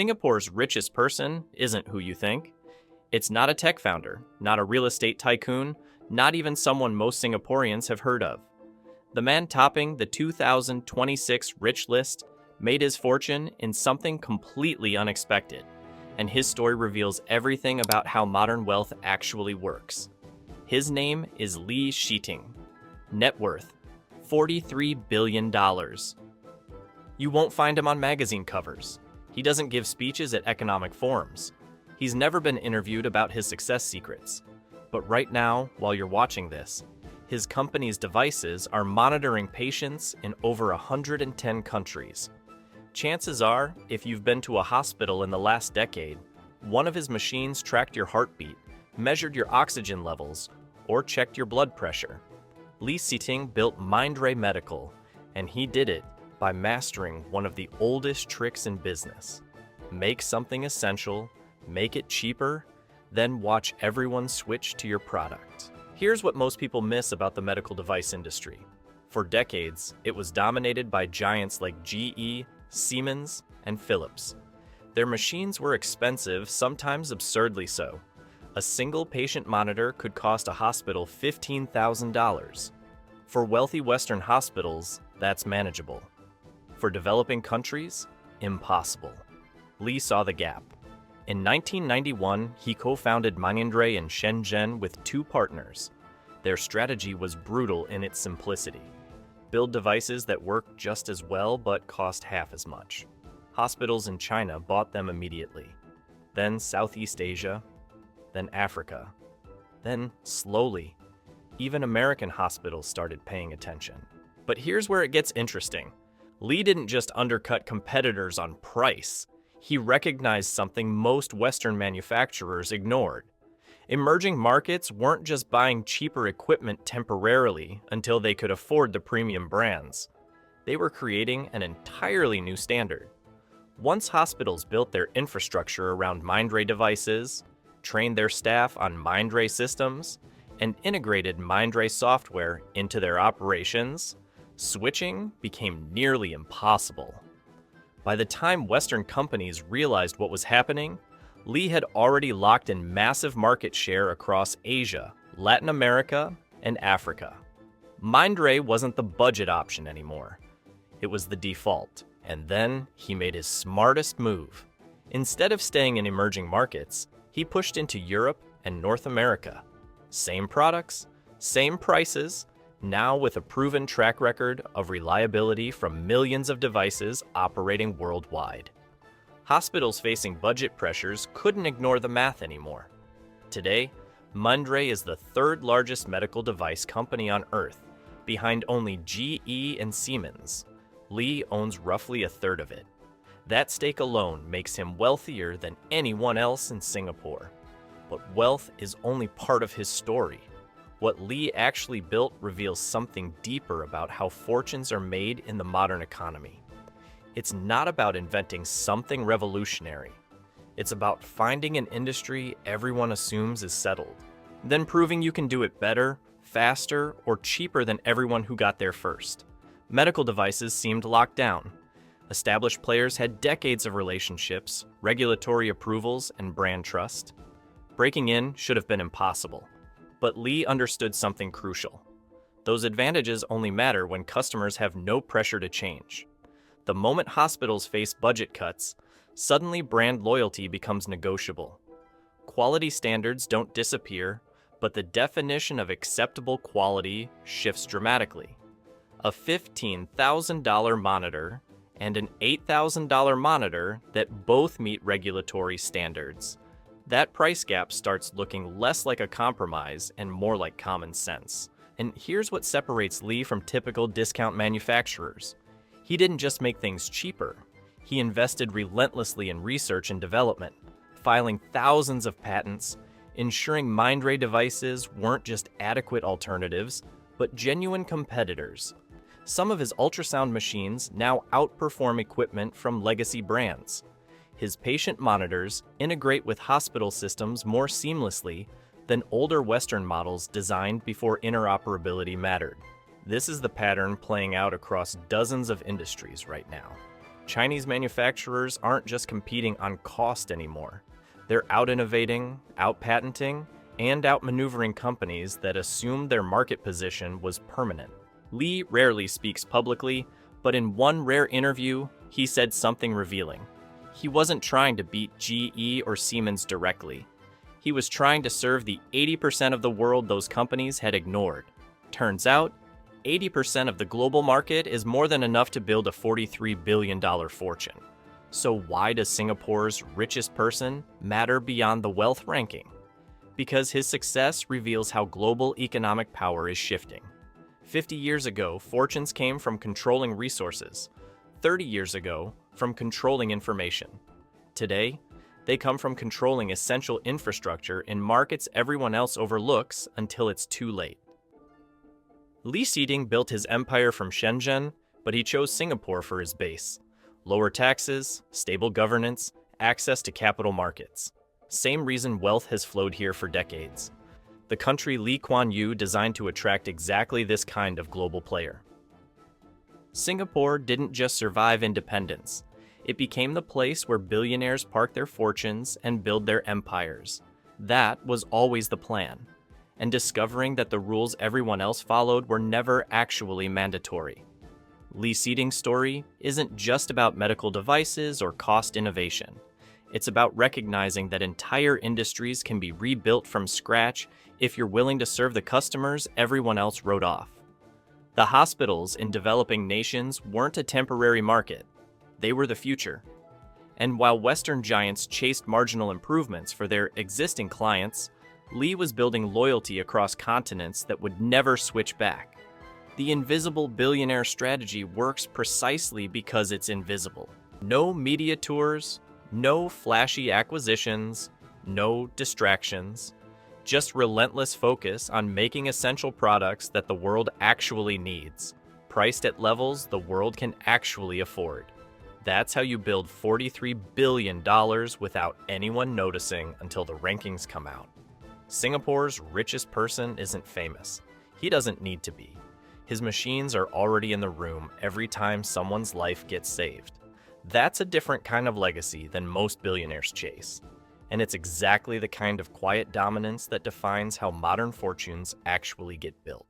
Singapore's richest person isn't who you think. It's not a tech founder, not a real estate tycoon, not even someone most Singaporeans have heard of. The man topping the 2026 Rich List made his fortune in something completely unexpected, and his story reveals everything about how modern wealth actually works. His name is Lee Shiting. Net worth, $43 billion. You won't find him on magazine covers. He doesn't give speeches at economic forums. He's never been interviewed about his success secrets. But right now, while you're watching this, his company's devices are monitoring patients in over 110 countries. Chances are, if you've been to a hospital in the last decade, one of his machines tracked your heartbeat, measured your oxygen levels, or checked your blood pressure. Lee Shiting built Mindray Medical, and he did it by mastering one of the oldest tricks in business. Make something essential, make it cheaper, then watch everyone switch to your product. Here's what most people miss about the medical device industry. For decades, it was dominated by giants like GE, Siemens, and Philips. Their machines were expensive, sometimes absurdly so. A single patient monitor could cost a hospital $15,000. For wealthy Western hospitals, that's manageable. For developing countries, impossible. Lee saw the gap. In 1991, he co-founded Mindray in Shenzhen with two partners. Their strategy was brutal in its simplicity. Build devices that work just as well but cost half as much. Hospitals in China bought them immediately. Then Southeast Asia, then Africa. Then, slowly, even American hospitals started paying attention. But here's where it gets interesting. Lee didn't just undercut competitors on price. He recognized something most Western manufacturers ignored. Emerging markets weren't just buying cheaper equipment temporarily until they could afford the premium brands. They were creating an entirely new standard. Once hospitals built their infrastructure around Mindray devices, trained their staff on Mindray systems, and integrated Mindray software into their operations, switching became nearly impossible. By the time Western companies realized what was happening, Lee had already locked in massive market share across Asia, Latin America, and Africa. Mindray wasn't the budget option anymore. It was the default. And then he made his smartest move. Instead of staying in emerging markets, he pushed into Europe and North America. Same products, same prices, now with a proven track record of reliability from millions of devices operating worldwide. Hospitals facing budget pressures couldn't ignore the math anymore. Today, Mindray is the third largest medical device company on Earth, behind only GE and Siemens. Lee owns roughly a third of it. That stake alone makes him wealthier than anyone else in Singapore. But wealth is only part of his story. What Lee actually built reveals something deeper about how fortunes are made in the modern economy. It's not about inventing something revolutionary. It's about finding an industry everyone assumes is settled, then proving you can do it better, faster, or cheaper than everyone who got there first. Medical devices seemed locked down. Established players had decades of relationships, regulatory approvals, and brand trust. Breaking in should have been impossible. But Lee understood something crucial. Those advantages only matter when customers have no pressure to change. The moment hospitals face budget cuts, suddenly brand loyalty becomes negotiable. Quality standards don't disappear, but the definition of acceptable quality shifts dramatically. A $15,000 monitor and an $8,000 monitor that both meet regulatory standards. That price gap starts looking less like a compromise and more like common sense. And here's what separates Lee from typical discount manufacturers. He didn't just make things cheaper. He invested relentlessly in research and development, filing thousands of patents, ensuring Mindray devices weren't just adequate alternatives, but genuine competitors. Some of his ultrasound machines now outperform equipment from legacy brands. His patient monitors integrate with hospital systems more seamlessly than older Western models designed before interoperability mattered. This is the pattern playing out across dozens of industries right now. Chinese manufacturers aren't just competing on cost anymore. They're out-innovating, out-patenting, and outmaneuvering companies that assumed their market position was permanent. Li rarely speaks publicly, but in one rare interview, he said something revealing. He wasn't trying to beat GE or Siemens directly. He was trying to serve the 80% of the world those companies had ignored. Turns out, 80% of the global market is more than enough to build a $43 billion fortune. So why does Singapore's richest person matter beyond the wealth ranking? Because his success reveals how global economic power is shifting. 50 years ago, fortunes came from controlling resources. 30 years ago, from controlling information. Today, they come from controlling essential infrastructure in markets everyone else overlooks until it's too late. Li Xiding built his empire from Shenzhen, but he chose Singapore for his base. Lower taxes, stable governance, access to capital markets. Same reason wealth has flowed here for decades. The country Lee Kuan Yew designed to attract exactly this kind of global player. Singapore didn't just survive independence. It became the place where billionaires park their fortunes and build their empires. That was always the plan. And discovering that the rules everyone else followed were never actually mandatory. Li Xiding's story isn't just about medical devices or cost innovation. It's about recognizing that entire industries can be rebuilt from scratch if you're willing to serve the customers everyone else wrote off. The hospitals in developing nations weren't a temporary market. They were the future. And while Western giants chased marginal improvements for their existing clients, Li was building loyalty across continents that would never switch back. The invisible billionaire strategy works precisely because it's invisible. No media tours, no flashy acquisitions, no distractions, just relentless focus on making essential products that the world actually needs, priced at levels the world can actually afford. That's how you build $43 billion without anyone noticing until the rankings come out. Singapore's richest person isn't famous. He doesn't need to be. His machines are already in the room every time someone's life gets saved. That's a different kind of legacy than most billionaires chase. And it's exactly the kind of quiet dominance that defines how modern fortunes actually get built.